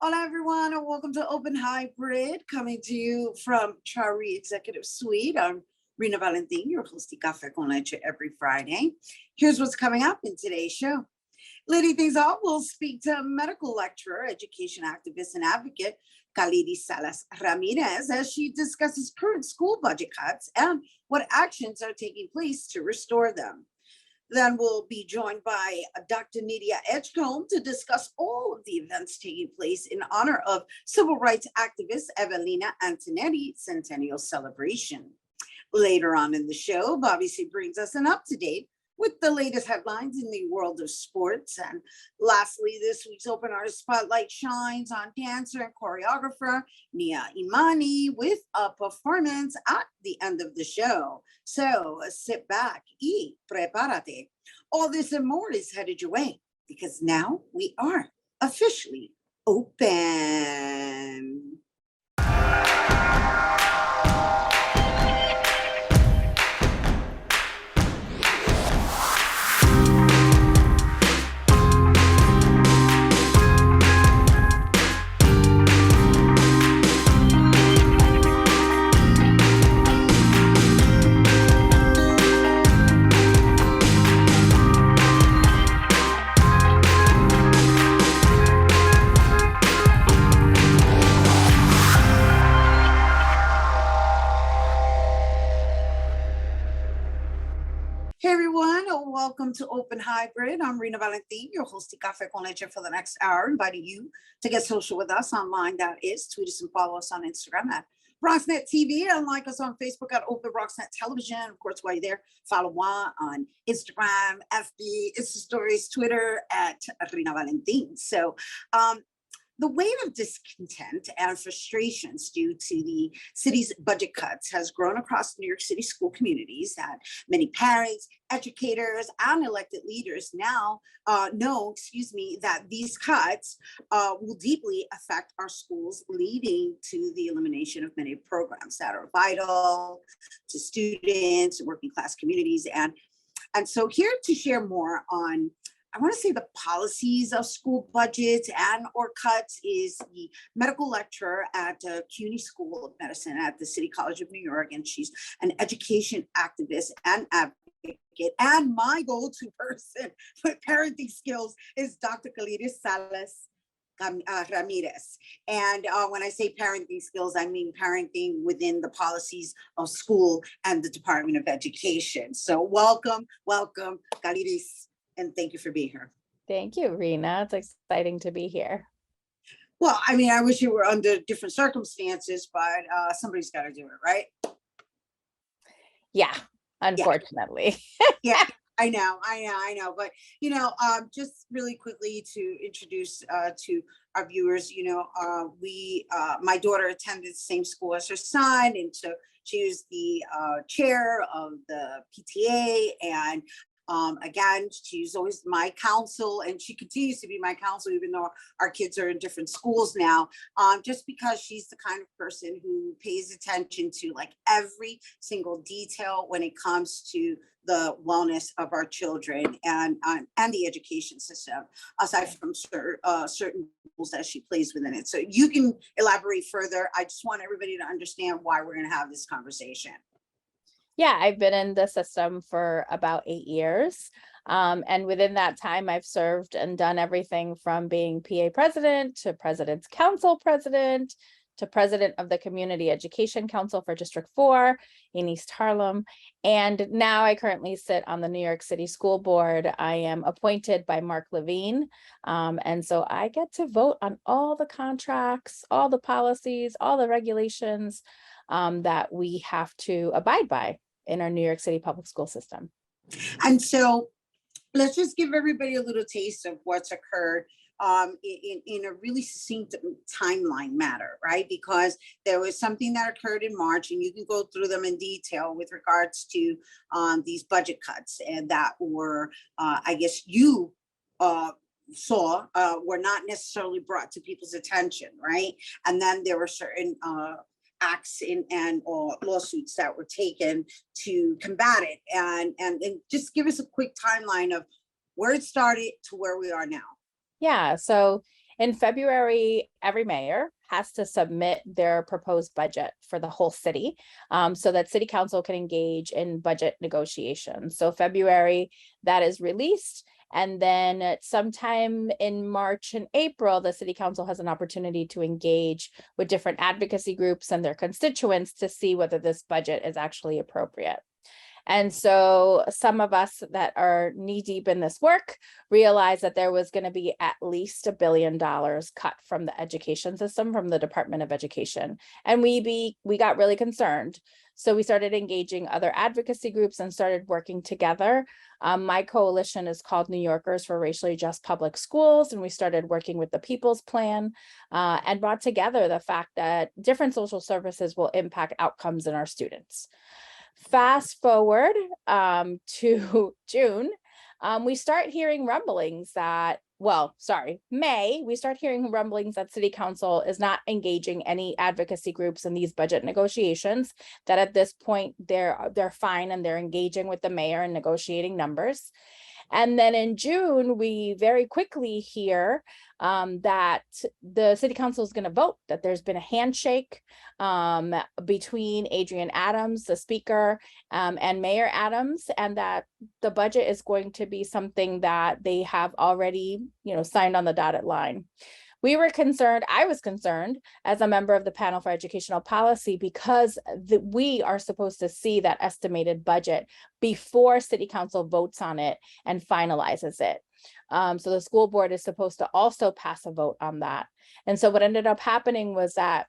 Hola, everyone, and welcome to Open Hybrid, coming to you from Chari Executive Suite. I'm Rhina Valentin, your host of Café con Leche every Friday. Here's what's coming up in today's show. Leading things off, we'll speak to medical lecturer, education activist, and advocate Kaliris Salas-Ramirez as she discusses current school budget cuts and what actions are taking place to restore them. Then we'll be joined by Dr. Nydia Edgecombe to discuss all of the events taking place in honor of civil rights activist Evelina Antonetty Centennial Celebration. Later on in the show, Bobby C brings us an up-to-date with the latest headlines in the world of sports. And lastly, this week's Open Artist Spotlight shines on dancer and choreographer Niaa Imanii with a performance at the end of the show. So sit back, y prepárate. All this and more is headed your way because now we are officially open. Hey everyone, welcome to Open Hybrid. I'm Rhina Valentin, your host of Café con Leche for the next hour, inviting you to get social with us online. That is, tweet us and follow us on Instagram at BronxNet TV and like us on Facebook at Open BronxNet Television. Of course, while you're there, follow Juan on Instagram, FB, Insta Stories, Twitter at Rhina Valentin. So, the wave of discontent and frustrations due to the city's budget cuts has grown across New York City school communities, that many parents, educators, and elected leaders now know, that these cuts will deeply affect our schools, leading to the elimination of many programs that are vital to students, working class communities. And so here to share more on, I want to say, the policies of school budgets and or cuts is the medical lecturer at CUNY School of Medicine at the City College of New York. And she's an education activist and advocate. And my go-to person with parenting skills is Dr. Kaliris Salas-Ramirez. And when I say parenting skills, I mean parenting within the policies of school and the Department of Education. So welcome, Kaliris. And thank you for being here. Thank you, Rhina. It's exciting to be here. Well, I mean, I wish you were under different circumstances, but somebody's got to do it, right? Yeah, unfortunately. Yeah, I know. But, just really quickly to introduce to our viewers, my daughter attended the same school as her son. And so she was the chair of the PTA, and again, she's always my counsel, and she continues to be my counsel, even though our kids are in different schools now, just because she's the kind of person who pays attention to like every single detail when it comes to the wellness of our children and the education system, aside from certain rules that she plays within it. So you can elaborate further. I just want everybody to understand why we're going to have this conversation. Yeah, I've been in the system for about 8 years. And within that time, I've served and done everything from being PA president to president's council president to president of the Community Education Council for District 4 in East Harlem. And now I currently sit on the New York City School Board. I am appointed by Mark Levine. And so I get to vote on all the contracts, all the policies, all the regulations that we have to abide by in our New York City public school system. And so let's just give everybody a little taste of what's occurred in a really succinct timeline matter, right? Because there was something that occurred in March, and you can go through them in detail with regards to these budget cuts, and that were, I guess you saw were not necessarily brought to people's attention, right? And then there were certain acts or lawsuits that were taken to combat it, and just give us a quick timeline of where it started to where we are now. Yeah, so In February, every mayor has to submit their proposed budget for the whole city, so that city council can engage in budget negotiations. So February, that is released. And then at sometime in March and April, the city council has an opportunity to engage with different advocacy groups and their constituents to see whether this budget is actually appropriate. And so some of us that are knee deep in this work realized that there was going to be at least $1 billion cut from the education system, from the Department of Education. And we got really concerned. So we started engaging other advocacy groups and started working together. My coalition is called New Yorkers for Racially Just Public Schools. And we started working with the People's Plan and brought together the fact that different social services will impact outcomes in our students. Fast forward to June, we start hearing rumblings that, May, we start hearing rumblings that City Council is not engaging any advocacy groups in these budget negotiations, that at this point they're fine and they're engaging with the mayor and negotiating numbers. And then in June, we very quickly hear that the city council is going to vote, that there's been a handshake between Adrienne Adams, the speaker, and Mayor Adams, and that the budget is going to be something that they have already, signed on the dotted line. We were concerned, I was concerned as a member of the panel for educational policy, because we are supposed to see that estimated budget before city council votes on it and finalizes it. So the school board is supposed to also pass a vote on that. And so what ended up happening was that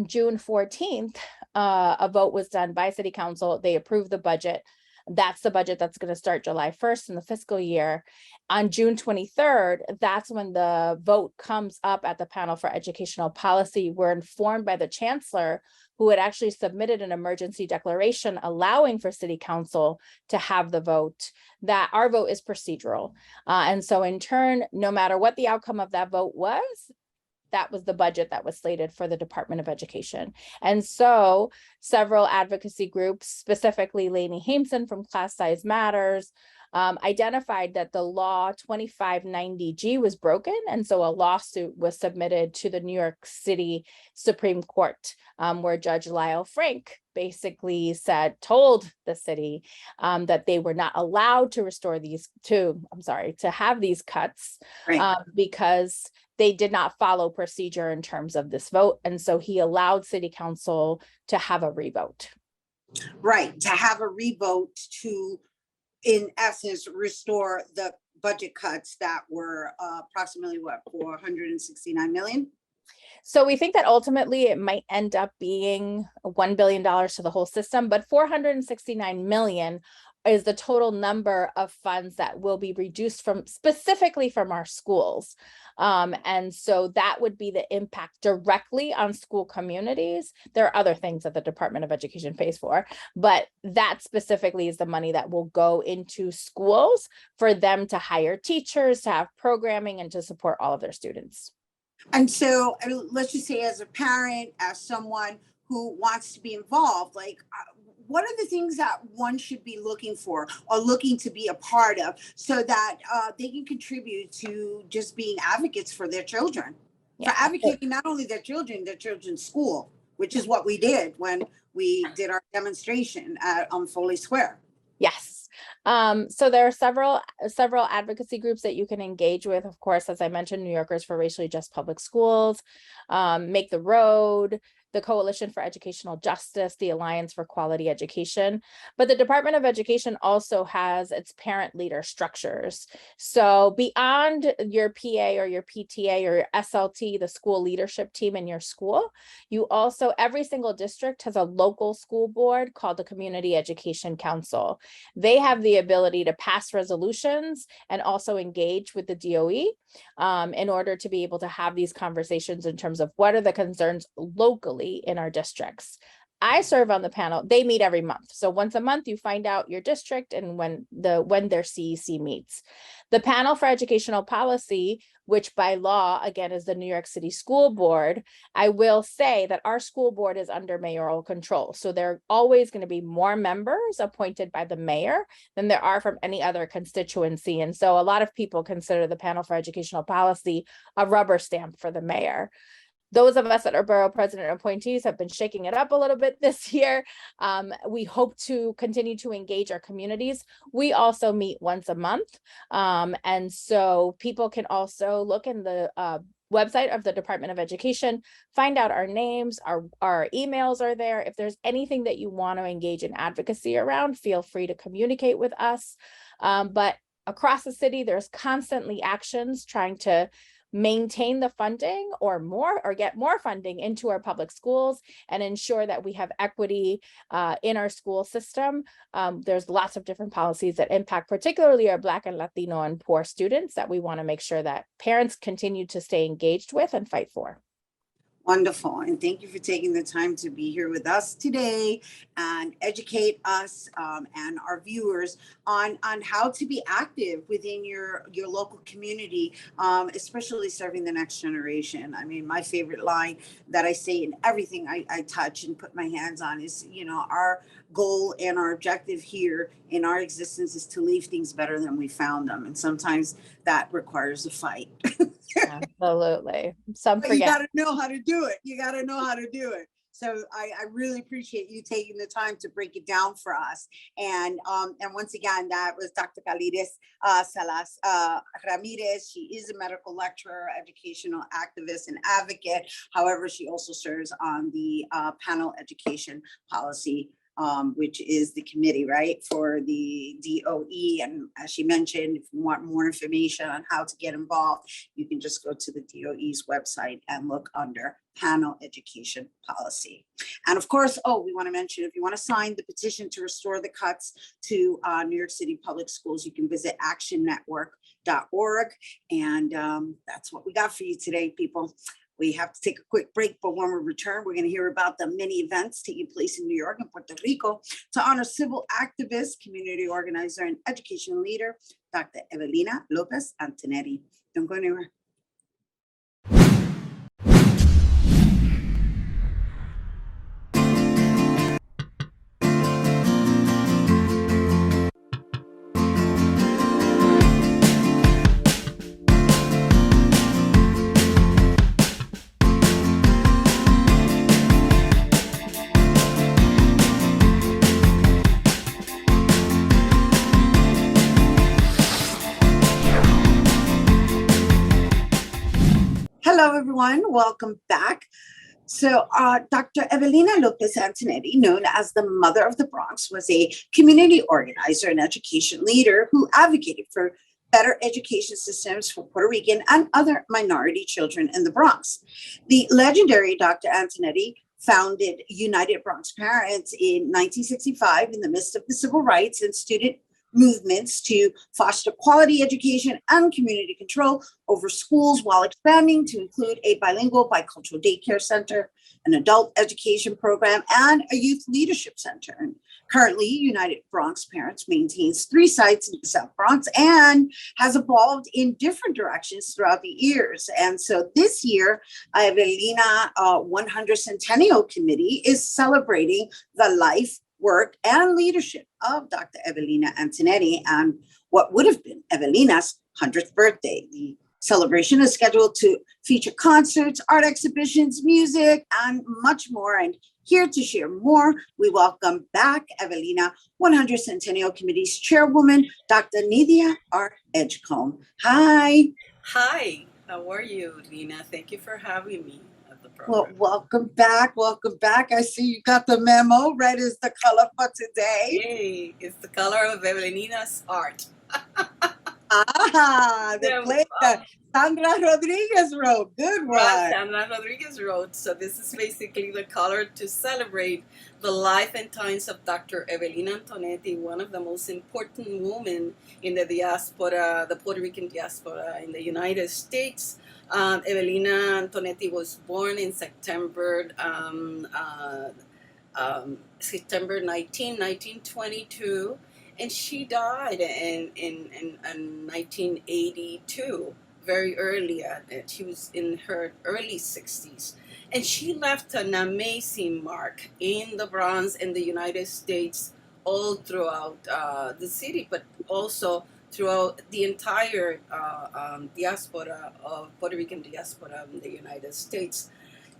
June 14th, a vote was done by city council. They approved the budget. That's the budget that's going to start July 1st in the fiscal year. On June 23rd, that's when the vote comes up at the panel for educational policy. We're informed by the chancellor, who had actually submitted an emergency declaration allowing for city council to have the vote, that our vote is procedural. And so in turn, no matter what the outcome of that vote was, that was the budget that was slated for the Department of Education. And so several advocacy groups, specifically Lainey Hameson from Class Size Matters, identified that the law 2590G was broken. And so a lawsuit was submitted to the New York City Supreme Court, where Judge Lyle Frank basically told the city that they were not allowed to to have these cuts, right, because they did not follow procedure in terms of this vote. And so he allowed city council to have a revote. Right, to have a revote to, in essence, restore the budget cuts that were approximately what, 469 million? So we think that ultimately it might end up being $1 billion to the whole system, but 469 million is the total number of funds that will be reduced specifically from our schools. And so that would be the impact directly on school communities. There are other things that the Department of Education pays for, but that specifically is the money that will go into schools for them to hire teachers, to have programming, and to support all of their students. And so let's just say, as a parent, as someone who wants to be involved, like, what are the things that one should be looking for or looking to be a part of, so that they can contribute to just being advocates for their children, for advocating not only their children's school, which is what we did when we did our demonstration on Foley Square. Yes. So there are several advocacy groups that you can engage with. Of course, as I mentioned, New Yorkers for Racially Just Public Schools, Make the Road, the Coalition for Educational Justice, the Alliance for Quality Education. But the Department of Education also has its parent leader structures. So beyond your PA or your PTA or your SLT, the school leadership team in your school, you also, every single district has a local school board called the Community Education Council. They have the ability to pass resolutions and also engage with the DOE in order to be able to have these conversations in terms of what are the concerns locally in our districts. I serve on the panel. They meet every month. So once a month, you find out your district and when their CEC meets. The panel for educational policy, which by law, again, is the New York City School Board, I will say that our school board is under mayoral control. So there are always going to be more members appointed by the mayor than there are from any other constituency. And so a lot of people consider the panel for educational policy a rubber stamp for the mayor. Those of us that are borough president appointees have been shaking it up a little bit this year. We hope to continue to engage our communities. We also meet once a month. And so people can also look in the website of the Department of Education, find out our names, our emails are there. If there's anything that you want to engage in advocacy around, feel free to communicate with us. But across the city, there's constantly actions trying to maintain the funding or get more funding into our public schools and ensure that we have equity in our school system. There's lots of different policies that impact particularly our Black and Latino and poor students that we want to make sure that parents continue to stay engaged with and fight for. Wonderful. And thank you for taking the time to be here with us today and educate us and our viewers on how to be active within your local community, especially serving the next generation. I mean, my favorite line that I say in everything I touch and put my hands on is, our goal and our objective here in our existence is to leave things better than we found them. And sometimes that requires a fight. Absolutely. Some but forget. You got to know how to do it. You got to know how to do it. So I really appreciate you taking the time to break it down for us. And once again, that was Dr. Kaliris Salas-Ramirez. She is a medical lecturer, educational activist, and advocate. However, she also serves on the panel education policy, which is the committee, right, for the DOE. And as she mentioned, if you want more information on how to get involved, you can just go to the DOE's website and look under panel education policy. And of course, we want to mention, if you want to sign the petition to restore the cuts to New York City public schools, you can visit actionnetwork.org. And that's what we got for you today, people. We have to take a quick break, but when we return, we're going to hear about the many events taking place in New York and Puerto Rico to honor civil activist, community organizer, and education leader, Dr. Evelina Antonetty. Don't go anywhere. Hello, everyone. Welcome back. So Dr. Evelina Antonetty, known as the Mother of the Bronx, was a community organizer and education leader who advocated for better education systems for Puerto Rican and other minority children in the Bronx. The legendary Dr. Antonetty founded United Bronx Parents in 1965 in the midst of the civil rights and student movements to foster quality education and community control over schools while expanding to include a bilingual bicultural daycare center, an adult education program, and a youth leadership center. And currently, United Bronx Parents maintains 3 sites in the South Bronx and has evolved in different directions throughout the years. And so this year, Evelina 100 Centennial Committee is celebrating the life, work, and leadership of Dr. Evelina Antonetty and what would have been Evelina's 100th birthday. The celebration is scheduled to feature concerts, art exhibitions, music, and much more. And here to share more, we welcome back Evelina 100 Centennial Committee's Chairwoman, Dr. Nydia Edgecombe. Hi. Hi, how are you, Rhina? Thank you for having me. Well, welcome back. Welcome back. I see you got the memo. Red is the color for today. Hey, it's the color of Evelina's art. The play that Sandra Rodriguez wrote. Good one. Right, Sandra Rodriguez wrote. So this is basically the color to celebrate the life and times of Dr. Evelina Antonetty, one of the most important women in the diaspora, the Puerto Rican diaspora in the United States. Evelina Antonetty was born in September September 1922, and she died in 1982, very early. She was in her early 60s. And she left an amazing mark in the Bronx and the United States, all throughout the city, but also throughout the entire diaspora of Puerto Rican diaspora in the United States.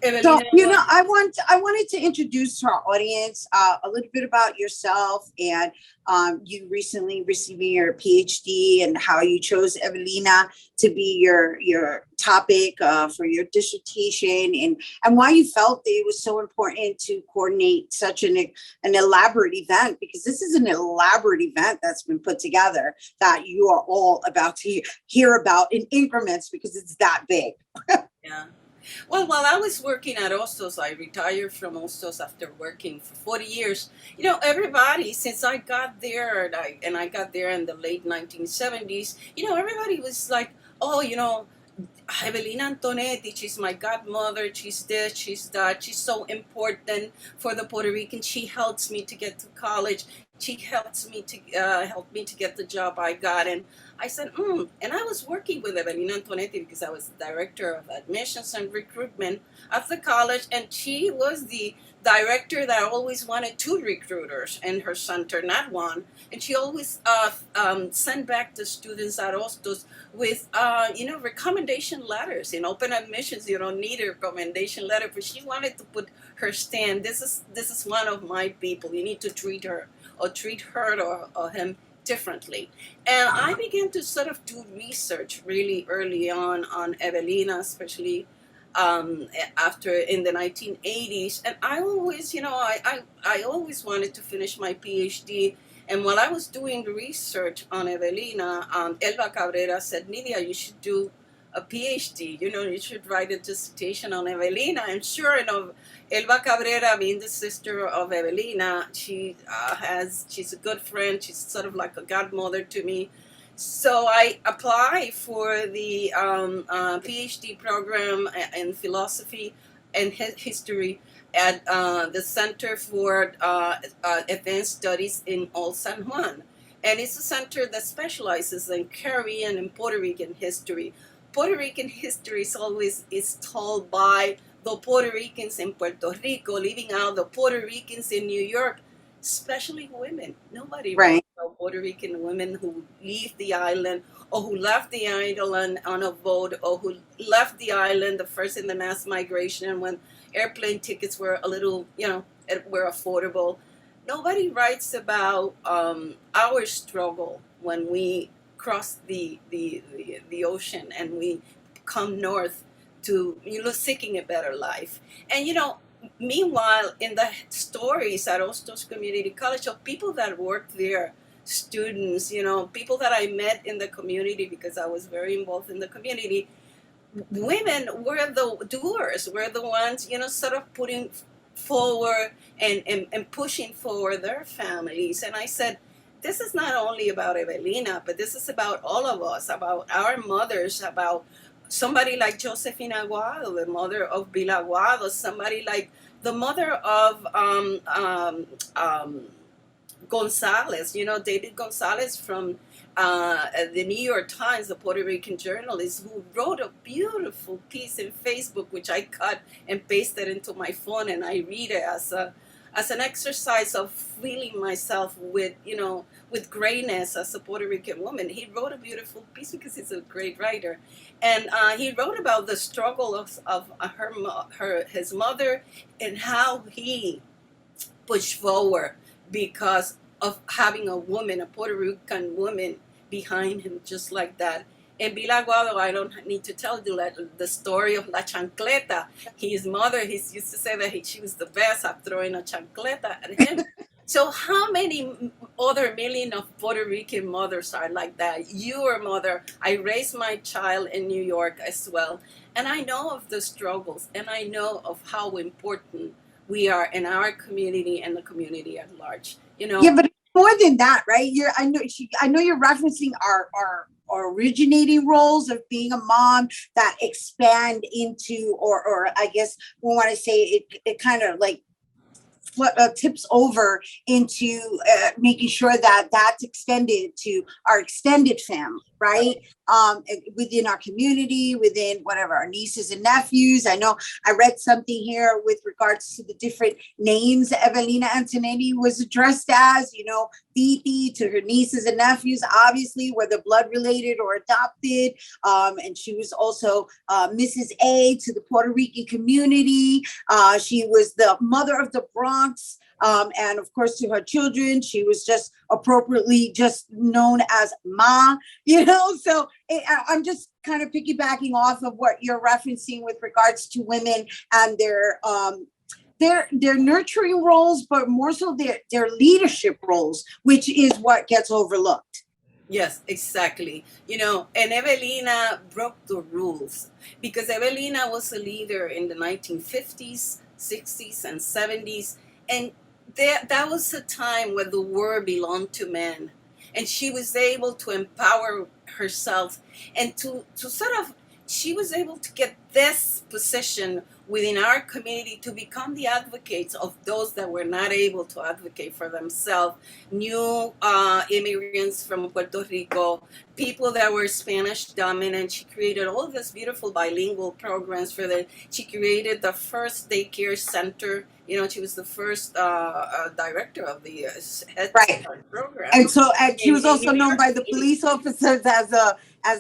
So, Evelina, I wanted to introduce to our audience a little bit about yourself and you recently receiving your PhD and how you chose Evelina to be your topic for your dissertation and why you felt that it was so important to coordinate such an elaborate event, because this is an elaborate event that's been put together that you are all about to hear about in increments because it's that big. yeah. Well, while I was working at Ostos, I retired from Ostos after working for 40 years. Everybody, since I got there, and I got there in the late 1970s, everybody was like, oh, Evelina Antonetty, she's my godmother, she's this, she's that, she's so important for the Puerto Rican. She helps me to get to college. She helps me to help me to get the job I got. And I said, and I was working with Evelina Antonetty because I was director of admissions and recruitment at the college, and she was the director that always wanted 2 recruiters in her center, not 1. And she always sent back the students at Ostos with, recommendation letters. In open admissions, you don't need a recommendation letter, but she wanted to put her stamp. This is one of my people. You need to treat her or him differently. And I began to sort of do research really early on Evelina, especially after in the 1980s. And I always, I always wanted to finish my PhD. And while I was doing the research on Evelina, Elba Cabrera said, Nydia, you should do a PhD. You should write a dissertation on Evelina. And sure enough, Elba Cabrera, being the sister of Evelina, she's a good friend. She's sort of like a godmother to me. So I applied for the PhD program in philosophy and history at the Center for Advanced Studies in Old San Juan. And it's a center that specializes in Caribbean and Puerto Rican history. Puerto Rican history is told by the Puerto Ricans in Puerto Rico, leaving out the Puerto Ricans in New York, especially women. Nobody Right. writes about Puerto Rican women who leave the island or who left the island on a boat or who left the island the first in the mass migration when airplane tickets were a little, were affordable. Nobody writes about our struggle when we cross the ocean and we come north to seeking a better life. And meanwhile, in the stories at Ostos Community College of people that worked there, students, people that I met in the community because I was very involved in the community, women were the doers, were the ones, sort of putting forward and pushing forward their families. And I said, this is not only about Evelina, but this is about all of us, about our mothers, about somebody like Josefina Aguado, the mother of Bill Aguado, somebody like the mother of Gonzalez, David Gonzalez from the New York Times, the Puerto Rican journalist, who wrote a beautiful piece in Facebook, which I cut and pasted into my phone, and I read it as an exercise of feeling myself with greatness as a Puerto Rican woman. He wrote a beautiful piece because he's a great writer. And he wrote about the struggle of his mother and how he pushed forward because of having a woman, a Puerto Rican woman, behind him just like that. And Bill Aguado, I don't need to tell you the story of La Chancleta. His mother, he used to say that she was the best at throwing a chancleta at him. So how many other million of Puerto Rican mothers are like that? Your mother, I raised my child in New York as well. And I know of the struggles, and I know of how important we are in our community and the community at large. Yeah, but more than that, right? I know you're referencing our originating roles of being a mom that expand into, or I guess we want to say it kind of like tips over into making sure that that's extended to our extended family, right? Within our community, within whatever, our nieces and nephews. I know I read something here with regards to the different names Evelina Antonetty was addressed as, Titi to her nieces and nephews, obviously, whether blood related or adopted. And she was also Mrs. A to the Puerto Rican community. She was the mother of the Bronx. And of course, to her children, she was just appropriately just known as Ma, so I'm just kind of piggybacking off of what you're referencing with regards to women and their nurturing roles, but more so their leadership roles, which is what gets overlooked. Yes, exactly. And Evelina broke the rules because Evelina was a leader in the 1950s, 60s, and 70s. And that was a time where the world belonged to men. And she was able to empower herself and she was able to get this position within our community to become the advocates of those that were not able to advocate for themselves, new immigrants from Puerto Rico, people that were Spanish dominant. She created all these beautiful bilingual programs for them. She created the first daycare center. She was the first director of the Head Start program. And she was also known by the police officers as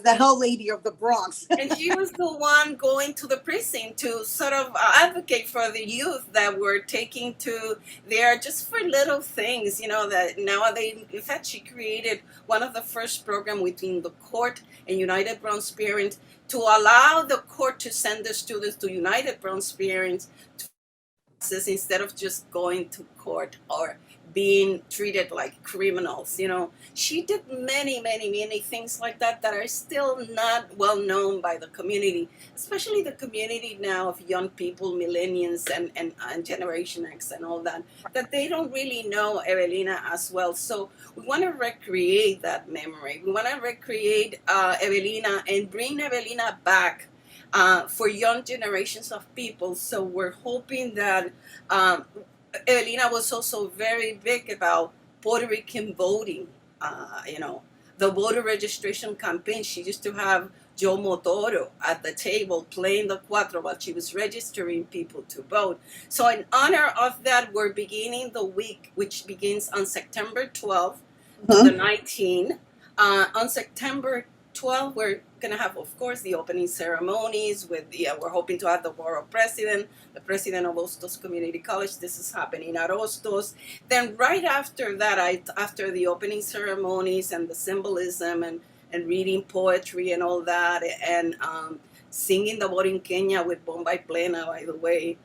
the Hell Lady of the Bronx. And she was the one going to the precinct to sort of advocate for the youth that were taking to there just for little things, that nowadays, in fact, she created one of the first programs between the court and United Bronx Parents to allow the court to send the students to United Bronx Parents instead of just going to court or being treated like criminals. She did many, many, many things like that are still not well known by the community, especially the community now of young people, millennials and Generation X and all that they don't really know Evelina as well. So we want to recreate that memory. We want to recreate Evelina and bring Evelina back for young generations of people. So we're hoping that Evelina was also very big about Puerto Rican voting. The voter registration campaign. She used to have Joe Motoro at the table playing the cuatro while she was registering people to vote. So in honor of that, we're beginning the week, which begins on September 12th to the 19th. On September 12th, we're going to have, of course, the opening ceremonies with we're hoping to have the borough president, the president of Hostos Community College. This is happening at Hostos. Then right after that, after the opening ceremonies and the symbolism and reading poetry and all that, and singing the Borinqueña with Bombay Plena, by the way,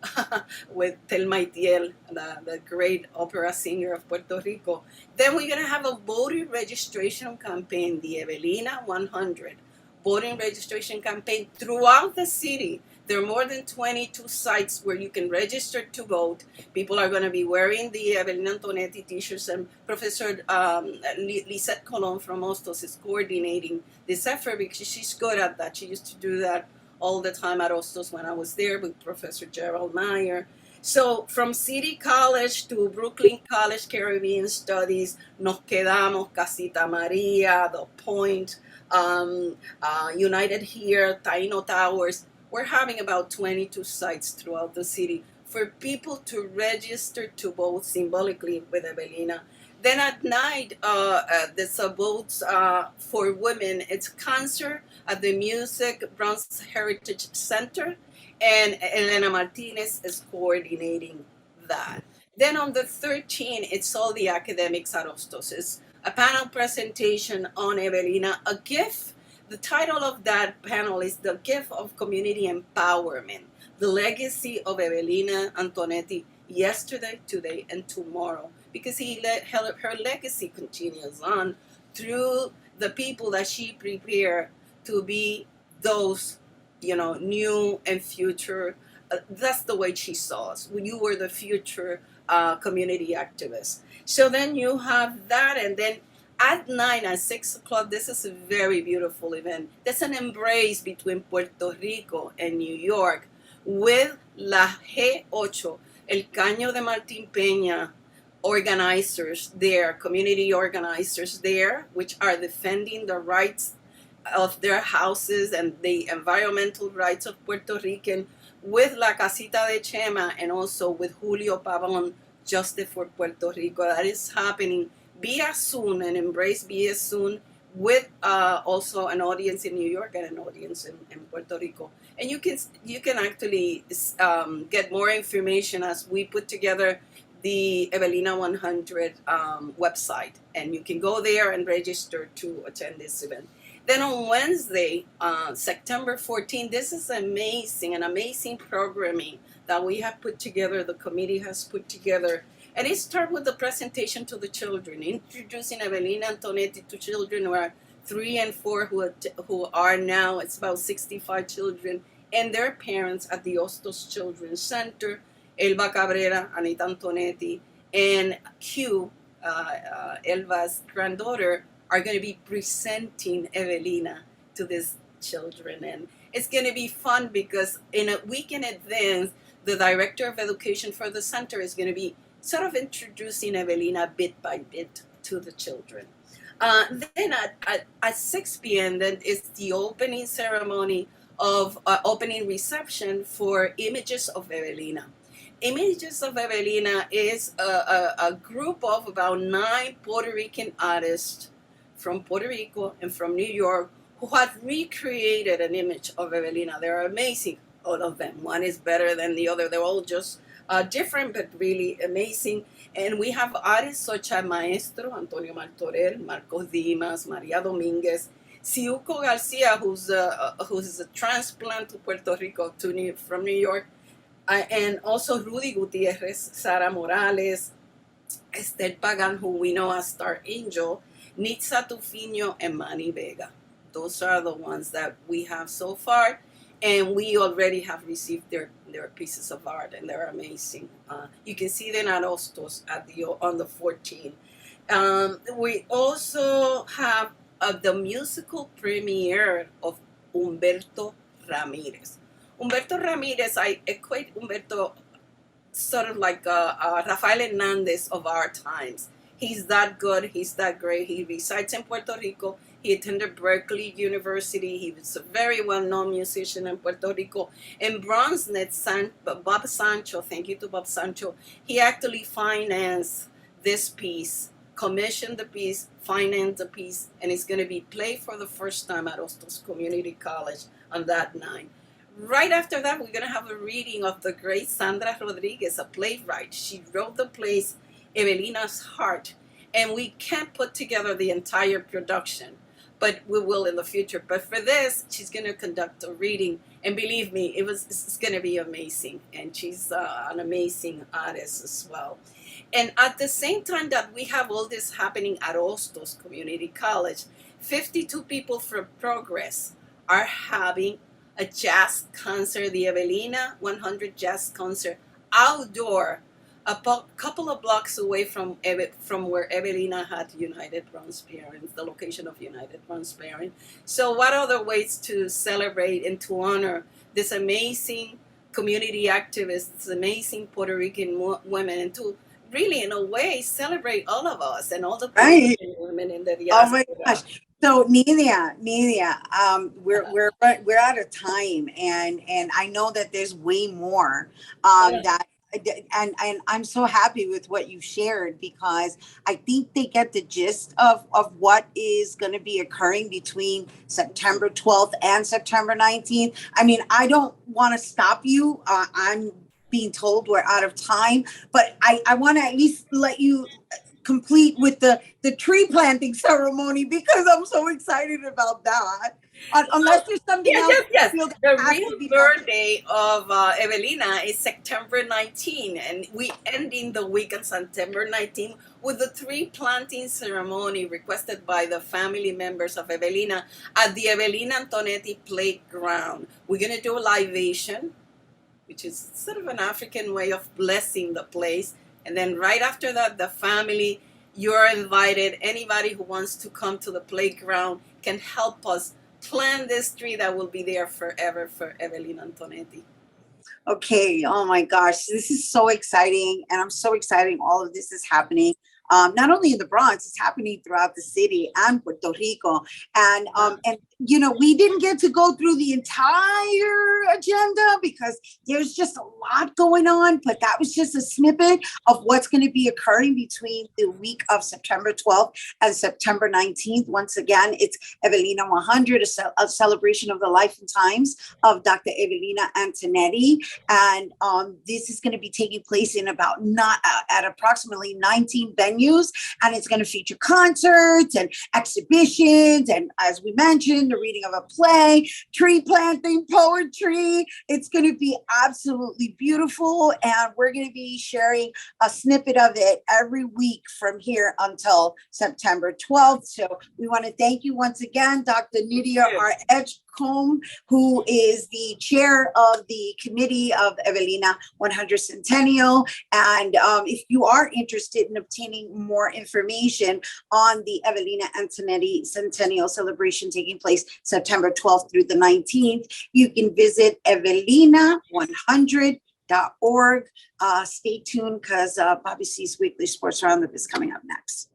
with Telma Itiel, the great opera singer of Puerto Rico. Then we're going to have a voter registration campaign, the Evelina 100 voting registration campaign throughout the city. There are more than 22 sites where you can register to vote. People are going to be wearing the Evelina Antonetty t-shirts, and Professor Lisette Colon from Hostos is coordinating this effort because she's good at that. She used to do that all the time at Hostos when I was there with Professor Gerald Meyer. So from City College to Brooklyn College Caribbean Studies, Nos Quedamos, Casita Maria, The Point, United Here, Taino Towers. We're having about 22 sites throughout the city for people to register to vote symbolically with Evelina. Then at night, there's a votes for women. It's concert at the Music Bronx Heritage Center, and Elena Martinez is coordinating that. Then on the 13th, it's all the academics at Hostos. It's a panel presentation on Evelina, a gift. The title of that panel is The Gift of Community Empowerment, the legacy of Evelina Antonetty yesterday, today, and tomorrow, because her legacy continues on through the people that she prepared to be those, new and future. That's the way she saw us. You were the future community activists. So then you have that, and then at 9 and 6 o'clock, this is a very beautiful event. There's an embrace between Puerto Rico and New York with La G8. El Caño de Martín Peña organizers there, community organizers there, which are defending the rights of their houses and the environmental rights of Puerto Rican, with La Casita de Chema and also with Julio Pavon, Justice for Puerto Rico. That is happening via Zoom and Embrace via Zoom, with also an audience in New York and an audience in Puerto Rico. And you can actually get more information as we put together the Evelina 100 website, and you can go there and register to attend this event. Then on Wednesday, September 14th, this is an amazing programming that we have put together, the committee has put together. And it starts with the presentation to the children, introducing Evelina Antonetty to children who are 3 and 4, who are now, it's about 65 children, and their parents at the Hostos Children's Center. Elba Cabrera, Anita Antonetty, and Q, Elba's granddaughter, are going to be presenting Evelina to these children. And it's going to be fun because in a week in advance, the director of education for the center is going to be sort of introducing Evelina bit by bit to the children. Then at 6 p.m., then is the opening ceremony of opening reception for Images of Evelina. Images of Evelina is a group of about 9 Puerto Rican artists from Puerto Rico and from New York who have recreated an image of Evelina. They're amazing, all of them. One is better than the other. They're all just different, but really amazing. And we have artists such as Maestro, Antonio Martorell, Marcos Dimas, Maria Dominguez, Ciuco Garcia, who's a transplant to Puerto Rico from New York, and also Rudy Gutierrez, Sara Morales, Esther Pagan, who we know as Star Angel, Nitza Tufino, and Manny Vega. Those are the ones that we have so far, and we already have received their pieces of art, and they're amazing. You can see them at Hostos on the 14th. We also have the musical premiere of Humberto Ramirez. Humberto Ramirez, I equate Humberto sort of like Rafael Hernandez of our times. He's that good, he's that great. He resides in Puerto Rico. He attended Berkeley University. He was a very well-known musician in Puerto Rico. And BronxNet, Bob Sancho, thank you to Bob Sancho, he actually financed this piece, commissioned the piece, financed the piece, and it's going to be played for the first time at Hostos Community College on that night. Right after that, we're going to have a reading of the great Sandra Rodriguez, a playwright. She wrote the play Evelina's Heart, and we can't put together the entire production, but we will in the future. But for this, she's going to conduct a reading, and believe me, it's going to be amazing, and she's an amazing artist as well. And at the same time that we have all this happening at Hostos Community College, 52 people from Progress are having a jazz concert, the Evelina 100 Jazz Concert, outdoor, a couple of blocks away from where Evelina had United Bronx Parents, the location of United Bronx Parents. So what other ways to celebrate and to honor this amazing community activist, this amazing Puerto Rican women, and to really, in a way, celebrate all of us and all the Puerto Rican women in the diaspora. Oh my gosh. So Nydia, we're out of time, and I know that there's way more that. And I'm so happy with what you shared, because I think they get the gist of what is going to be occurring between September 12th and September 19th. I mean, I don't want to stop you. I'm being told we're out of time, but I want to at least let you complete with the tree planting ceremony, because I'm so excited about that. Unless there's something else. Yes. The real birthday of Evelina is September 19, and we ending the week on September 19 with the tree planting ceremony requested by the family members of Evelina at the Evelina Antonetty Playground. We're going to do a libation, which is sort of an African way of blessing the place. And then right after that, the family, you're invited. Anybody who wants to come to the playground can help us plant this tree that will be there forever for Evelina Antonetty. Okay. Oh my gosh. This is so exciting. And I'm so excited all of this is happening. Not only in the Bronx, it's happening throughout the city and Puerto Rico. And you know, we didn't get to go through the entire agenda because there's just a lot going on, but that was just a snippet of what's going to be occurring between the week of September 12th and September 19th. Once again, it's Evelina 100, a celebration of the life and times of Dr. Evelina Antonetty. And this is going to be taking place in at approximately 19 venues, and it's going to feature concerts and exhibitions, and as we mentioned, the reading of a play, tree planting, poetry. It's going to be absolutely beautiful, and we're going to be sharing a snippet of it every week from here until September 12th. So we want to thank you once again, Dr. Nydia Edgecombe, who is the chair of the committee of Evelina 100 Centennial. And if you are interested in obtaining more information on the Evelina Antonetty Centennial Celebration taking place September 12th through the 19th, you can visit evelina100.org. Stay tuned because Bobby C's Weekly Sports Roundup is coming up next.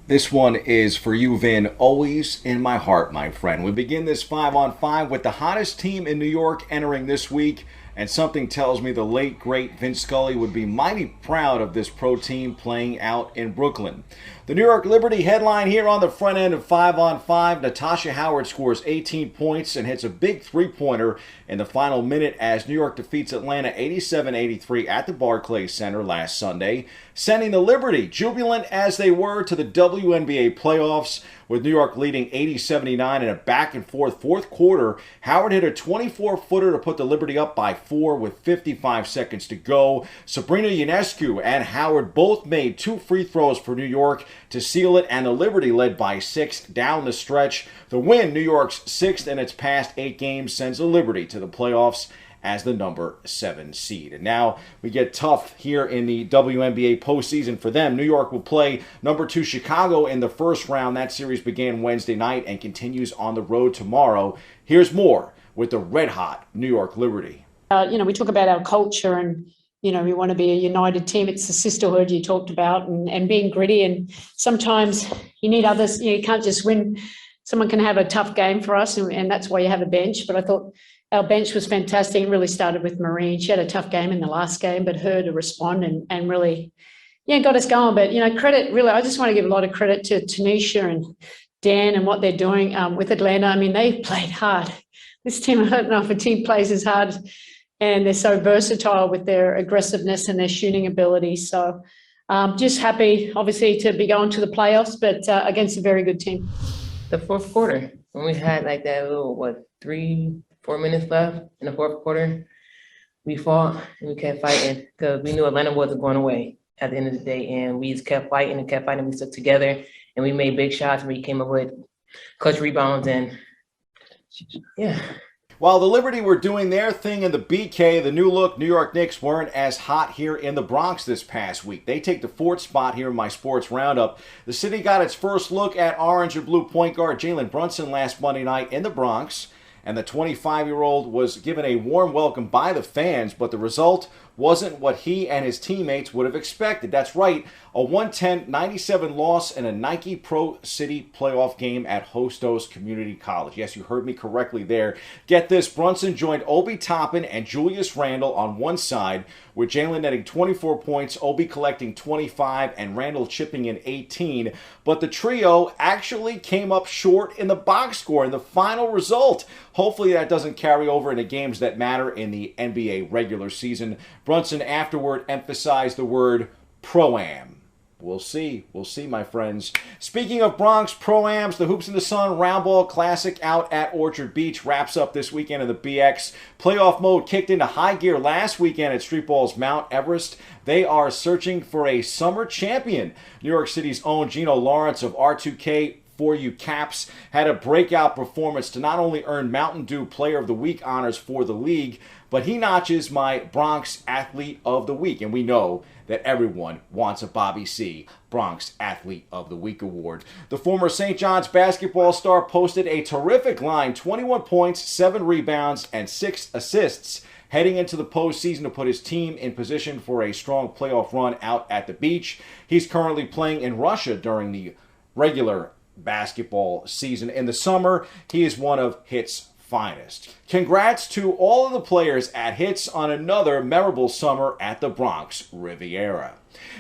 This one is for you, Vin. Always in my heart, my friend. We begin this 5-on-5 with the hottest team in New York entering this week, and something tells me the late, great Vince Scully would be mighty proud of this pro team playing out in Brooklyn. The New York Liberty headline here on the front end of 5-on-5. Natasha Howard scores 18 points and hits a big three-pointer in the final minute as New York defeats Atlanta 87-83 at the Barclays Center last Sunday, sending the Liberty, jubilant as they were, to the WNBA playoffs, with New York leading 80-79 in a back-and-forth fourth quarter. Howard hit a 24-footer to put the Liberty up by 4 with 55 seconds to go. Sabrina Ionescu and Howard both made 2 free throws for New York to seal it, and the Liberty led by 6 down the stretch. The win, New York's 6th in its past 8 games, sends the Liberty to the playoffs as the number 7 seed. And now we get tough here in the WNBA postseason for them. New York will play number 2 Chicago in the first round. That series began Wednesday night and continues on the road tomorrow. Here's more with the red-hot New York Liberty. We talk about our culture and, we want to be a united team. It's the sisterhood you talked about and being gritty. And sometimes you need others. You can't just win. Someone can have a tough game for us, and that's why you have a bench. But I thought our bench was fantastic. It really started with Marine. She had a tough game in the last game, but her to respond and really, got us going. But, credit, really, I just want to give a lot of credit to Tanisha and Dan and what they're doing with Atlanta. I mean, they played hard. This team, I don't know if a team plays as hard, and they're so versatile with their aggressiveness and their shooting ability. So Just happy, obviously, to be going to the playoffs, but against a very good team. The fourth quarter, when we had like that little, 3-4 minutes left in the fourth quarter, we fought and we kept fighting because we knew Atlanta wasn't going away at the end of the day. And we just kept fighting and kept fighting. We stuck together and we made big shots. We came up with clutch rebounds and yeah. While the Liberty were doing their thing in the BK, the new look New York Knicks weren't as hot here in the Bronx this past week. They take the fourth spot here in my sports roundup. The city got its first look at orange and blue point guard Jalen Brunson last Monday night in the Bronx, and the 25-year-old was given a warm welcome by the fans, but the result wasn't what he and his teammates would have expected. That's right, a 110-97 loss in a Nike Pro City playoff game at Hostos Community College. Yes, you heard me correctly there. Get this, Brunson joined Obi Toppin and Julius Randle on one side, with Jalen netting 24 points, Obi collecting 25, and Randle chipping in 18. But the trio actually came up short in the box score in the final result. Hopefully that doesn't carry over into games that matter in the NBA regular season. Brunson afterward emphasized the word pro-am. We'll see, my friends. Speaking of Bronx Pro-Ams, the Hoops in the Sun Roundball Classic out at Orchard Beach wraps up this weekend in the BX. Playoff mode kicked into high gear last weekend at Streetball's Mount Everest. They are searching for a summer champion. New York City's own Gino Lawrence of R2K For You Caps had a breakout performance to not only earn Mountain Dew Player of the Week honors for the league, but he notches my Bronx Athlete of the Week. And we know that everyone wants a Bobby C. Bronx Athlete of the Week award. The former St. John's basketball star posted a terrific line, 21 points, 7 rebounds, and 6 assists, heading into the postseason to put his team in position for a strong playoff run out at the beach. He's currently playing in Russia during the regular basketball season. In the summer, he is one of Hit's finest. Congrats to all of the players at Hits on another memorable summer at the Bronx Riviera.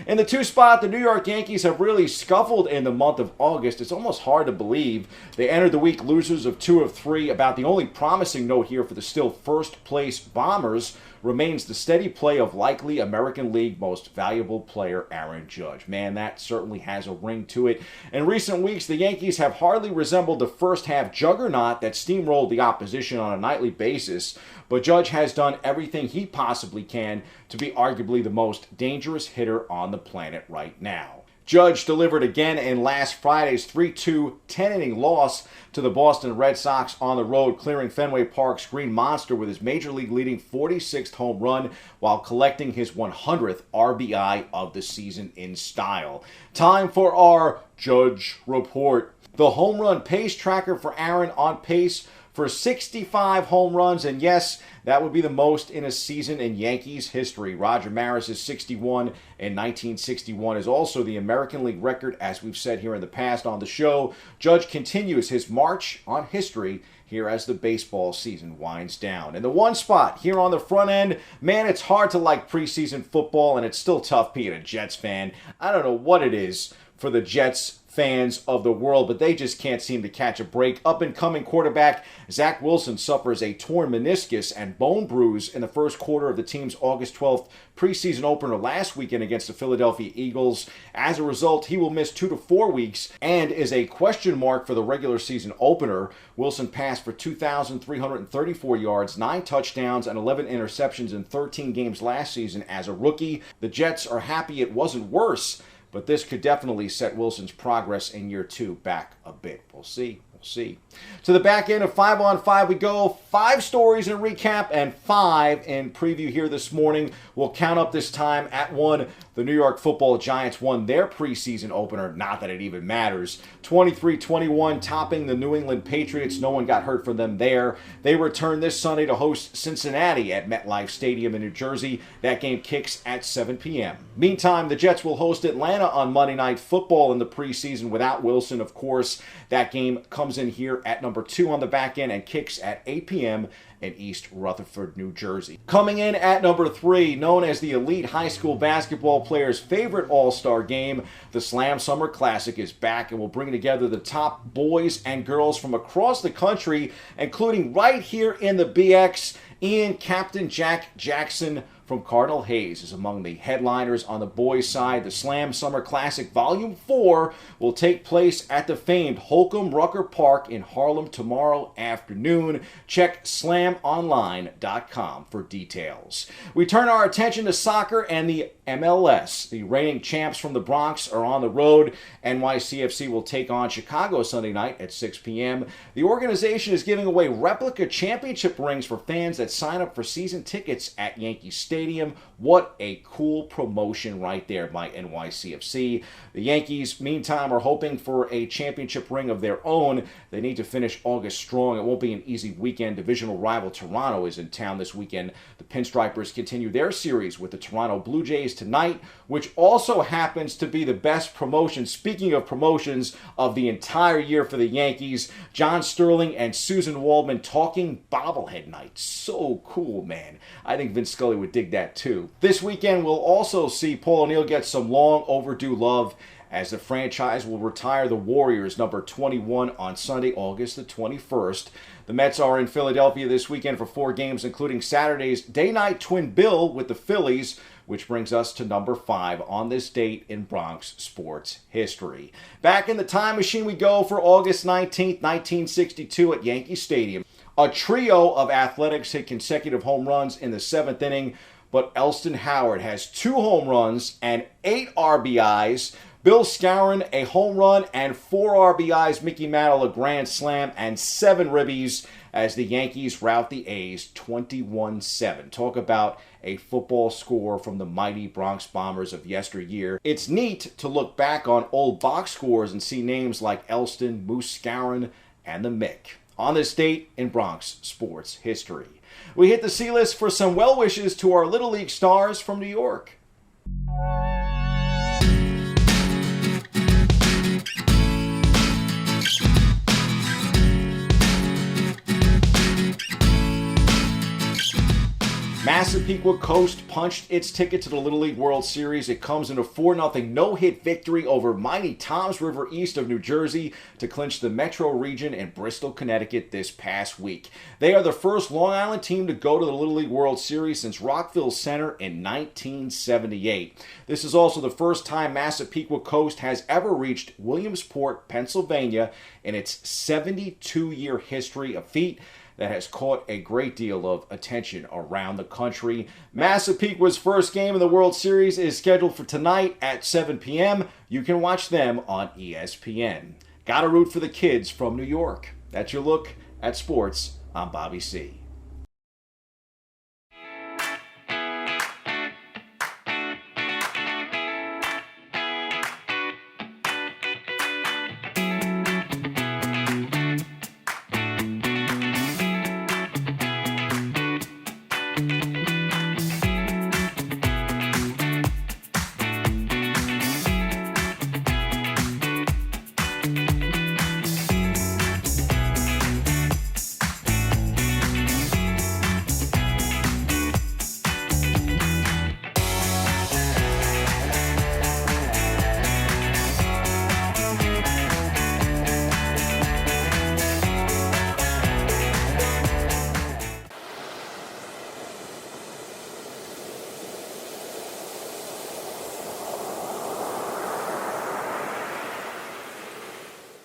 In the 2 spot, the New York Yankees have really scuffled in the month of August. It's almost hard to believe. They entered the week losers of 2 of 3. About the only promising note here for the still first place Bombers remains the steady play of likely American League most valuable player Aaron Judge. Man, that certainly has a ring to it. In recent weeks, the Yankees have hardly resembled the first half juggernaut that steamrolled the opposition on a nightly basis, but Judge has done everything he possibly can to be arguably the most dangerous hitter on the planet right now. Judge delivered again in last Friday's 3-2 10-inning loss to the Boston Red Sox on the road, clearing Fenway Park's Green Monster with his Major League leading 46th home run while collecting his 100th RBI of the season in style. Time for our Judge Report. The home run pace tracker for Aaron on pace for 65 home runs, and yes, that would be the most in a season in Yankees history. Roger Maris's 61 in 1961 is also the American League record, as we've said here in the past on the show. Judge continues his march on history here as the baseball season winds down. In the 1 spot here on the front end, man, it's hard to like preseason football, and it's still tough being a Jets fan. I don't know what it is for the Jets fans of the world, but they just can't seem to catch a break. Up-and-coming quarterback Zach Wilson suffers a torn meniscus and bone bruise in the first quarter of the team's August 12th preseason opener last weekend against the Philadelphia Eagles. As a result, he will miss 2 to 4 weeks and is a question mark for the regular season opener. Wilson passed for 2,334 yards, 9 touchdowns, and 11 interceptions in 13 games last season as a rookie. The Jets are happy it wasn't worse, but this could definitely set Wilson's progress in year 2 back a bit. We'll see. To the back end of 5 on 5 we go. 5 stories in recap and 5 in preview here this morning. We'll count up this time at 1. The New York Football Giants won their preseason opener. Not that it even matters. 23-21, topping the New England Patriots. No one got hurt from them there. They return this Sunday to host Cincinnati at MetLife Stadium in New Jersey. That game kicks at 7 p.m. Meantime, the Jets will host Atlanta on Monday Night Football in the preseason without Wilson, of course. That game comes in here at number 2 on the back end and kicks at 8 p.m. in East Rutherford, New Jersey. Coming in at number 3, known as the elite high school basketball player's favorite all-star game, the Slam Summer Classic is back and will bring together the top boys and girls from across the country, including right here in the BX. Captain Jack Jackson from Cardinal Hayes is among the headliners on the boys' side. The Slam Summer Classic Volume 4 will take place at the famed Holcomb Rucker Park in Harlem tomorrow afternoon. Check slamonline.com for details. We turn our attention to soccer and the MLS. The reigning champs from the Bronx are on the road. NYCFC will take on Chicago Sunday night at 6 p.m. The organization is giving away replica championship rings for fans that sign up for season tickets at Yankee Stadium. What a cool promotion right there by NYCFC. The Yankees, meantime, are hoping for a championship ring of their own. They need to finish August strong. It won't be an easy weekend. Divisional rival Toronto is in town this weekend. The Pinstripers continue their series with the Toronto Blue Jays tonight, which also happens to be the best promotion, speaking of promotions, of the entire year for the Yankees. John Sterling and Susan Waldman talking bobblehead night. So cool, man. I think Vince Scully would dig that too. This weekend we'll also see Paul O'Neill get some long overdue love as the franchise will retire the Warriors number 21 on Sunday, August the 21st. The Mets are in Philadelphia this weekend for 4 games, including Saturday's day-night twin bill with the Phillies, which brings us to number 5 on this date in Bronx sports history. Back in the time machine we go for August 19th, 1962 at Yankee Stadium. A trio of Athletics hit consecutive home runs in the 7th inning, but Elston Howard has 2 home runs and 8 RBIs. Bill Skowron, a home run and 4 RBIs. Mickey Mantle, a grand slam and 7 ribbies as the Yankees rout the A's 21-7. Talk about a football score from the mighty Bronx Bombers of yesteryear. It's neat to look back on old box scores and see names like Elston, Moose Skowron, and the Mick on this date in Bronx sports history. We hit the C-list for some well wishes to our Little League stars from New York. Massapequa Coast punched its ticket to the Little League World Series. It comes in a 4-0 no-hit victory over mighty Toms River east of New Jersey to clinch the Metro region in Bristol, Connecticut this past week. They are the first Long Island team to go to the Little League World Series since Rockville Center in 1978. This is also the first time Massapequa Coast has ever reached Williamsport, Pennsylvania in its 72-year history, a feat that has caught a great deal of attention around the country. Massapequa's first game in the World Series is scheduled for tonight at 7 p.m. You can watch them on ESPN. Gotta root for the kids from New York. That's your look at sports. I'm Bobby C.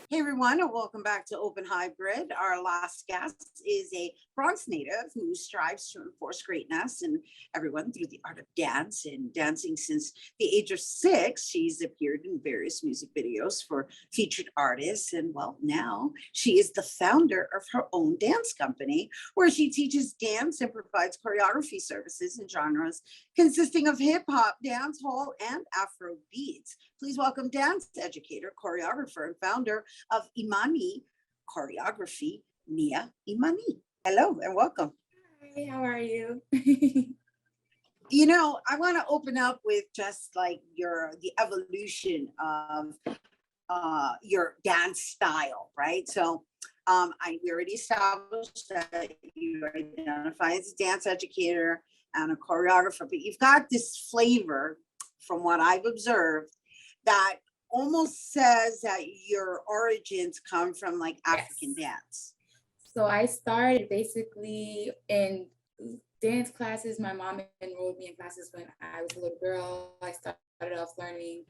Hey everyone, and welcome back to Open Hybrid. Our last guest is a Bronx native who strives to enforce greatness in everyone through the art of dance and dancing since the age of 6. She's appeared in various music videos for featured artists, and well, now she is the founder of her own dance company where she teaches dance and provides choreography services in genres consisting of hip hop, dance hall, and Afro beats. Please welcome dance educator, choreographer, and founder of Imanii Choreography, Niaa Imanii. Hello and welcome. Hi, how are you? You know, I want to open up with just like the evolution of your dance style, right? So we already established that you identify as a dance educator and a choreographer, but you've got this flavor from what I've observed that almost says that your origins come from like African dance. So I started basically in dance classes. My mom enrolled me in classes when I was a little girl. I started off learning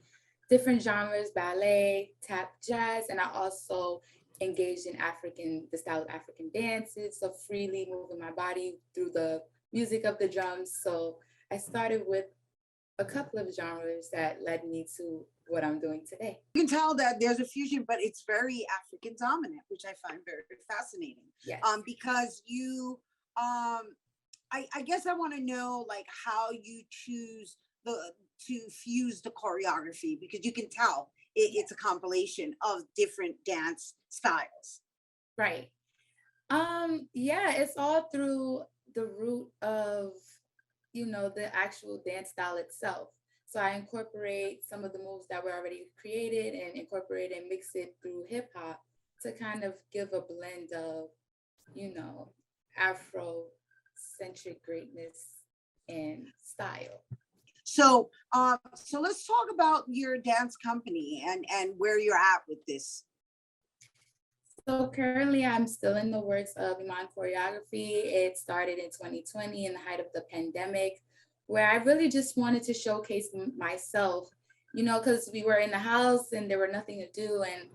different genres, ballet, tap, jazz, and I also engaged in the style of African dances, so freely moving my body through the music of the drums. So I started with a couple of genres that led me to what I'm doing today. You can tell that there's a fusion, but it's very African dominant, which I find very fascinating. Yes. Because you, I guess I want to know like how you choose to fuse the choreography, because you can tell it's a compilation of different dance styles. Right. Yeah, it's all through the root of, the actual dance style itself. So I incorporate some of the moves that were already created and incorporate and mix it through hip hop to kind of give a blend of, Afro-centric greatness and style. So, so let's talk about your dance company and where you're at with this. So currently I'm still in the works of Iman Choreography. It started in 2020 in the height of the pandemic, where I really just wanted to showcase myself, because we were in the house and there were nothing to do. And,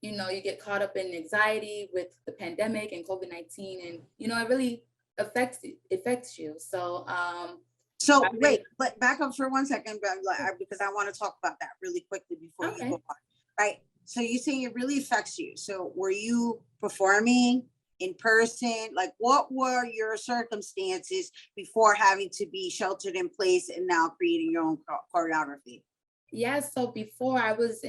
you get caught up in anxiety with the pandemic and COVID-19 and, it really affects you. So, Wait, but back up for 1 second, because I want to talk about that really quickly before you go on, right? So you saying it really affects you. So were you performing in person? Like, what were your circumstances before having to be sheltered in place and now creating your own choreography? Yeah, so before I was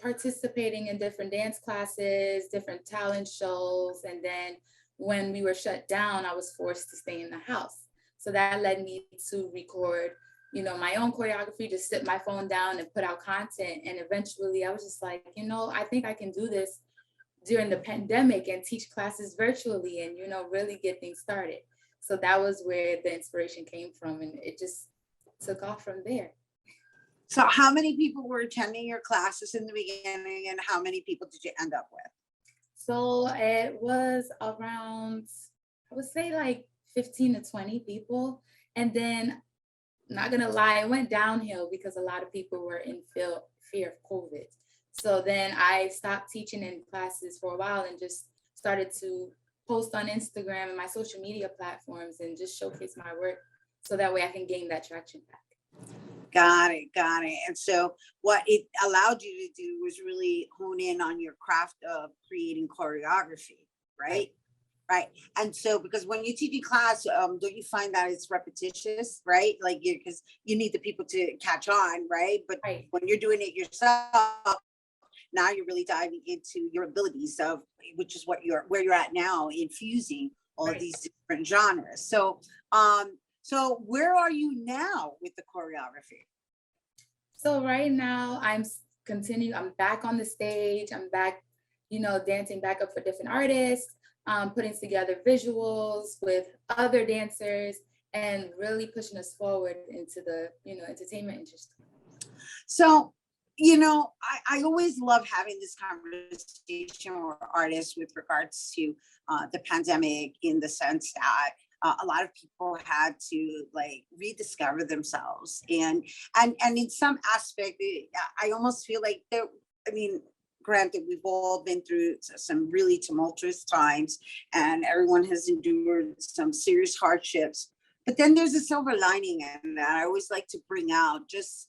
participating in different dance classes, different talent shows. And then when we were shut down, I was forced to stay in the house. So that led me to record, my own choreography, just sit my phone down and put out content. And eventually I was just like, I think I can do this during the pandemic and teach classes virtually and, really get things started. So that was where the inspiration came from. And it just took off from there. So how many people were attending your classes in the beginning and how many people did you end up with? So it was around, I would say like 15 to 20 people. And then, not gonna lie, it went downhill because a lot of people were in fear of COVID. So then I stopped teaching in classes for a while and just started to post on Instagram and my social media platforms and just showcase my work so that way I can gain that traction back. Got it. And so what it allowed you to do was really hone in on your craft of creating choreography, right? Right. And so, because when you teach in class, don't you find that it's repetitious, right? Like, because you need the people to catch on, right? But when you're doing it yourself, now you're really diving into your abilities of, which is where you're at now, infusing all of these different genres. So, so where are you now with the choreography? So right now I'm back on the stage. I'm back, dancing back up for different artists, putting together visuals with other dancers and really pushing us forward into the, entertainment industry. So, I always love having this conversation with artists with regards to the pandemic, in the sense that a lot of people had to rediscover themselves, and in some aspect, I almost feel like granted, we've all been through some really tumultuous times, and everyone has endured some serious hardships. But then there's a silver lining, and I always like to bring out, just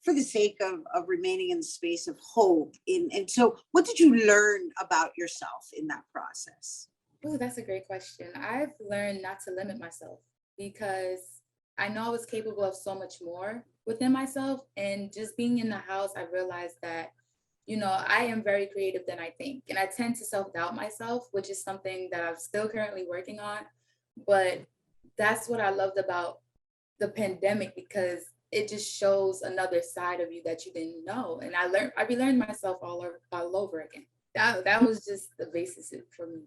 for the sake of remaining in the space of hope. And so, what did you learn about yourself in that process? Oh, that's a great question. I've learned not to limit myself because I know I was capable of so much more within myself. And just being in the house, I realized that, I am very creative than I think. And I tend to self-doubt myself, which is something that I'm still currently working on. But that's what I loved about the pandemic, because it just shows another side of you that you didn't know. And I relearned myself all over again. That was just the basis for me.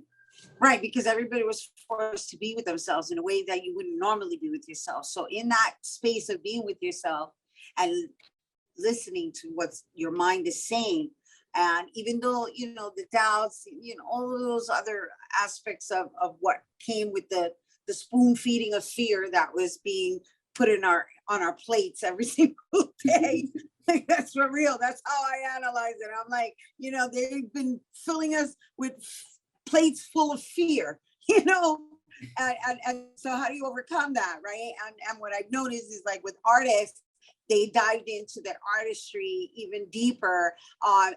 Right, because everybody was forced to be with themselves in a way that you wouldn't normally be with yourself. So in that space of being with yourself and listening to what your mind is saying, and even though, the doubts, all of those other aspects of what came with the the spoon feeding of fear that was being put in on our plates every single day. Like, that's for real. That's how I analyze it. I'm like, they've been filling us with plates full of fear, and so how do you overcome that, right? And what I've noticed is, like, with artists, they dived into their artistry even deeper,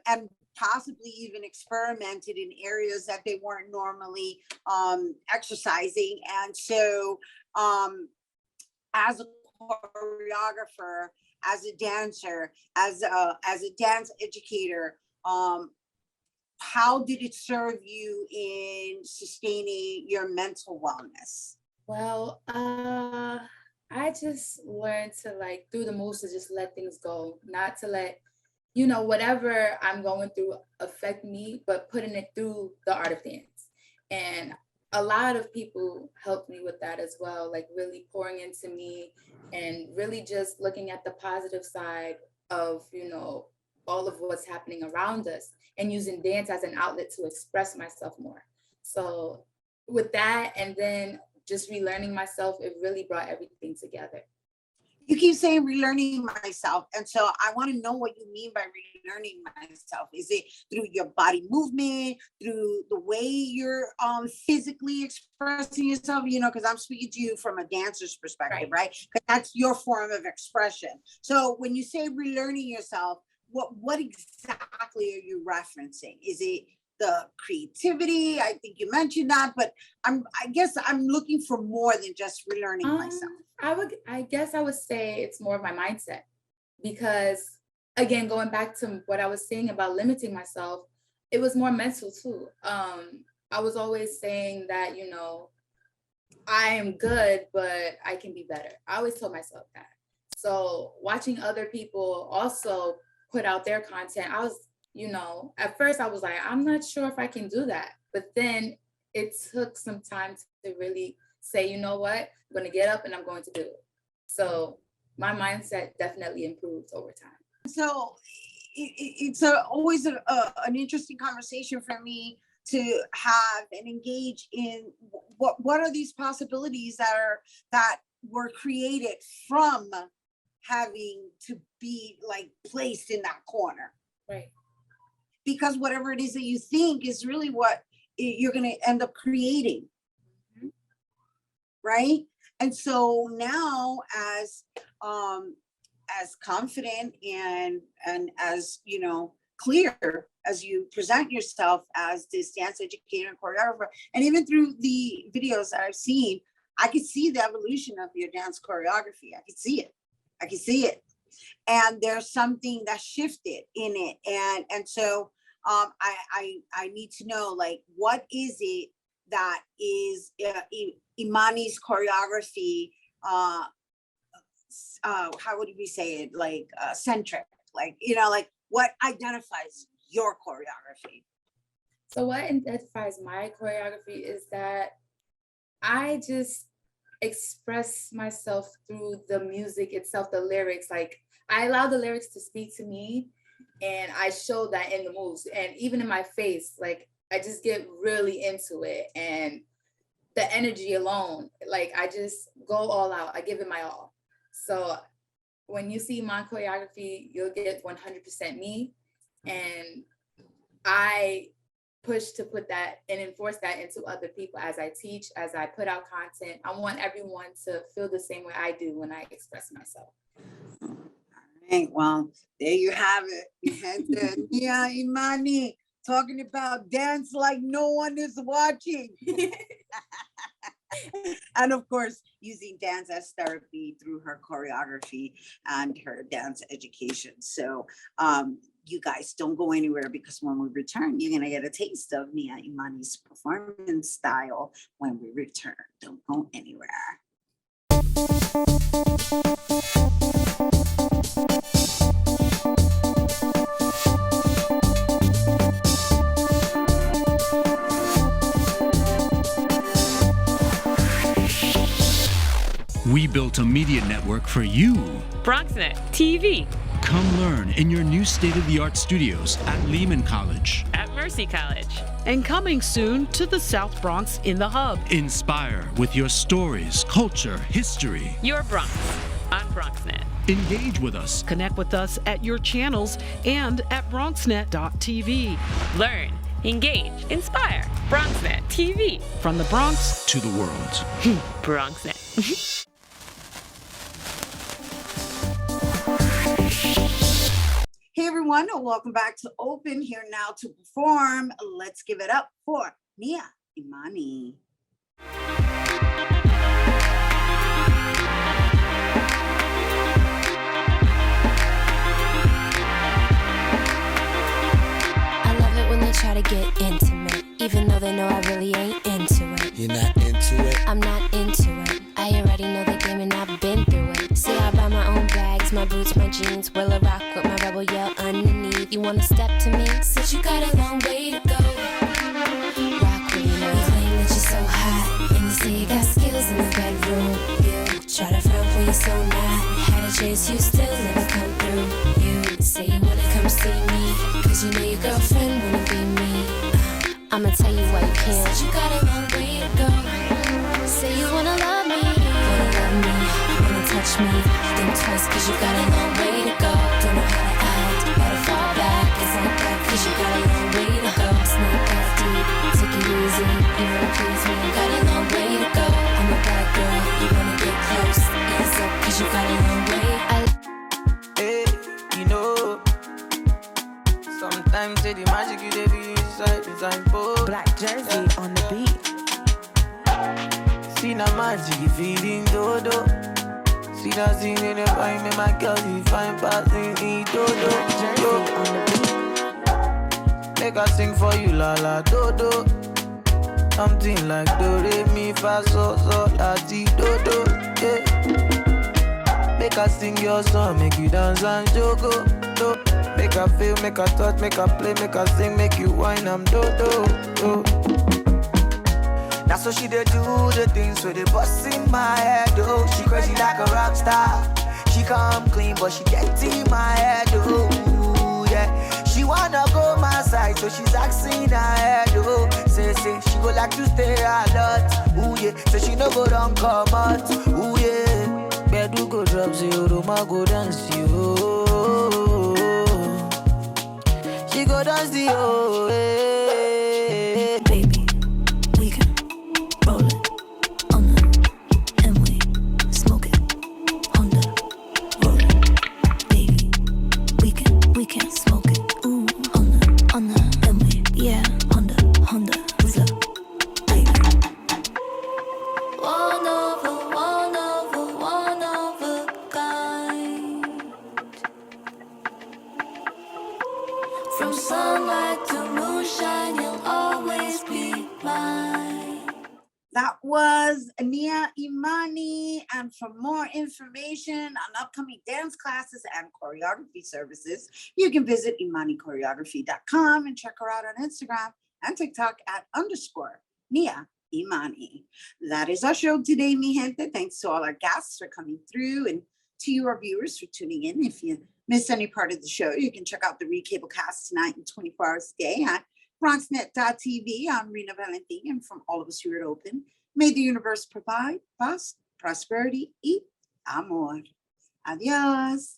and possibly even experimented in areas that they weren't normally exercising. And so as a choreographer, as a dancer, as a dance educator, how did it serve you in sustaining your mental wellness? Well, I just learned to, like, through the moves, to just let things go, not to let, whatever I'm going through affect me, but putting it through the art of dance. And a lot of people helped me with that as well, like really pouring into me and really just looking at the positive side of, all of what's happening around us, and using dance as an outlet to express myself more. So with that, and then just relearning myself, it really brought everything together. You keep saying relearning myself. And so I want to know what you mean by relearning myself. Is it through your body movement, through the way you're physically expressing yourself? Because I'm speaking to you from a dancer's perspective, right? Because that's your form of expression. So when you say relearning yourself, what exactly are you referencing? Is it the creativity? I think you mentioned that, but I guess I'm looking for more than just relearning myself. I guess I would say it's more of my mindset, because again, going back to what I was saying about limiting myself, it was more mental too. I was always saying that, I am good, but I can be better. I always told myself that. So watching other people also put out their content, I was, at first I was like, I'm not sure if I can do that. But then it took some time to really say, you know what, I'm going to get up and I'm going to do it. So my mindset definitely improved over time. So it's always an interesting conversation for me to have and engage in what are these possibilities that were created from having to be, like, placed in that corner. Right. Because whatever it is that you think is really what you're going to end up creating. Mm-hmm. Right. And so now, as confident and as, clear as you present yourself as this dance educator and choreographer, and even through the videos that I've seen, I could see the evolution of your dance choreography. I could see it. And there's something that shifted in it. And so I need to know, like, what is it that is Imani's choreography, how would we say it, like centric, like, like what identifies your choreography? So what identifies my choreography is that I just express myself through the music itself, the lyrics. Like, I allow the lyrics to speak to me, and I show that in the moves, and even in my face. Like, I just get really into it, and the energy alone, like, I just go all out. I give it my all. So when you see my choreography, you'll get 100% me, and I push to put that and enforce that into other people as I teach, as I put out content. I want everyone to feel the same way I do when I express myself. All right, well, there you have it. You had the Niaa Imanii talking about dance like no one is watching. And of course, using dance as therapy through her choreography and her dance education. So you guys don't go anywhere, because when we return, you're going to get a taste of Niaa Imanii's performance style when we return. Don't go anywhere. We built a media network for you. BronxNet TV. Come learn in your new state-of-the-art studios at Lehman College. At Mercy College. And coming soon to the South Bronx in the Hub. Inspire with your stories, culture, history. Your Bronx on BronxNet. Engage with us. Connect with us at your channels and at BronxNet.tv. Learn, engage, inspire. BronxNet TV. From the Bronx To the world. BronxNet. Hey everyone, welcome back to Open. Here now to perform. Let's give it up for Niaa Imanii. I love it when they try to get intimate, even though they know I really ain't into it. You're not into it? I'm not into it. I already know the game and I've been through it. See, I buy my own bags, my boots, my jeans. Will I rock with my rebel yell underneath? You wanna step to me? Since you got a long way to go. Rock with me, now you claim that you're so hot, and you say you got skills in the bedroom. You try to front when you're so not. Had to chase you, still never come through. You say you wanna come see me, cause you know your girlfriend wanna be me. I'ma tell you why you can't. Since you got a long way to go. Say you wanna love me, wanna touch me. Think twice cause you got a long way to go. Don't know how to act, better fall back. It's like that cause you got a long way to go. It's not that deep, take it easy. You wanna please me, got a long way to go. I'm a bad girl, you wanna get close. Ease up cause you got a long way. Hey, you know, sometimes say the magic you dey be inside both. Black Jersey on the beat. See na magic, you feeling dodo. See that scene in the fine, me my girl, you fine passing in dodo. Make I sing for you, la la dodo. Something like do re mi fa so so la ti dodo. Yeah. Make I sing your song, make you dance and jogo. Do. Make I feel, make I touch, make I play, make I sing, make you whine, I'm dodo. Do. That's what she did do, the things with the bust in my head, oh. She crazy like a rock star. She come clean, but she get in my head, oh. Yeah, she wanna go my side, so she's asking her head, oh. Say, she go like to stay a lot, ooh yeah. So she no go down come out, ooh yeah. Bedu go drop zero, Roma go dance, yo. She go dance, yo, eh. Baby, we can roll it on the and we smoke it on the roll it. Baby, we can smoke it. Ooh, on the and we yeah on the floor. Baby, one of a kind. From sunlight to moonshine, you'll always be mine. That was Niaa Imanii. And for more information on upcoming dance classes and choreography services, you can visit ImaniiChoreography.com and check her out on Instagram and TikTok at _Niaa Imanii. That is our show today, mi gente. Thanks to all our guests for coming through and to you, our viewers, for tuning in. If you missed any part of the show, you can check out the recablecast tonight and 24 hours a day at BronxNet.tv. I'm Rhina Valentin, and from all of us here at Open, may the universe provide paz, prosperity, y amor. Adios.